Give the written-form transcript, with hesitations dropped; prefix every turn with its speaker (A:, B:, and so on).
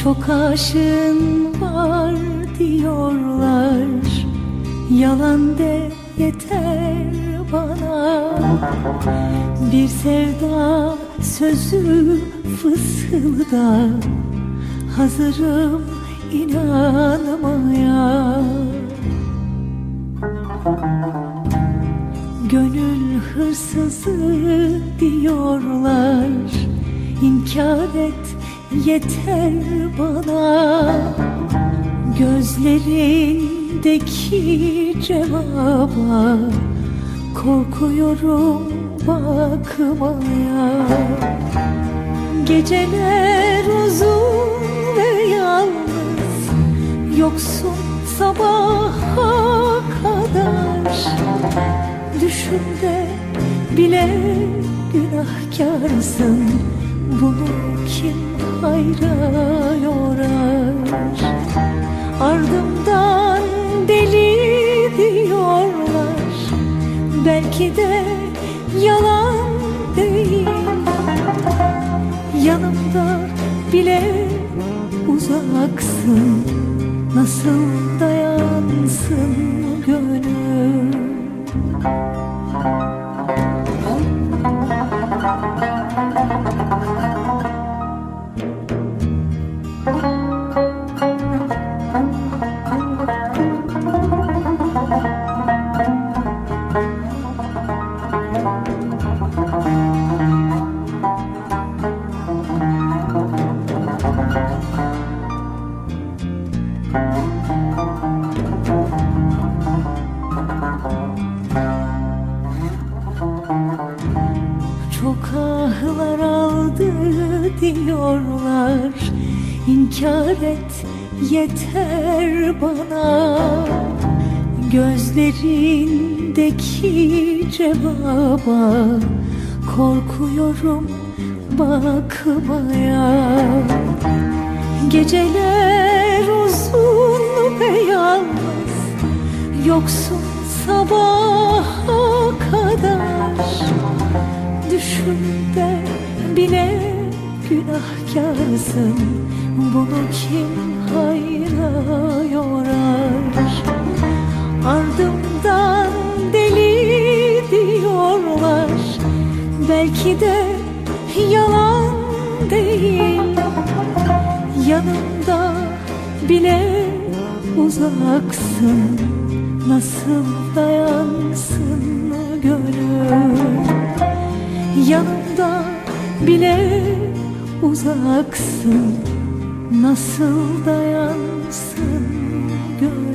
A: Çok aşığın var diyorlar, yalan de yeter bana. Bir sevda sözü fısılda, hazırım inanmaya. Gönül hırsızı diyorlar, İnkar et yeter bana. Gözlerindeki cevaba korkuyorum bakmaya. Geceler uzun ve yalnız, yoksun sabaha kadar. Düşümde bile günahkarsın, bunu kim hayra yorar? Ardımdan deli diyorlar, belki de yalan değil. Yanımda bile uzaksın, nasıl dayansın gönül? Çok ahlar aldı diyorlar, İnkar et yeter bana. Gözlerindeki cevaba korkuyorum bakmaya. Geceler uzun ve yalnız, yoksun sabaha kadar. Düşümde bile günahkarsın, bunu kim hayra yorar? Ardımdan deli diyorlar, belki de yalan değil. Yanımda bile uzaksın, nasıl dayansın gönül? Yanımda bile uzaksın, nasıl dayansın gönül?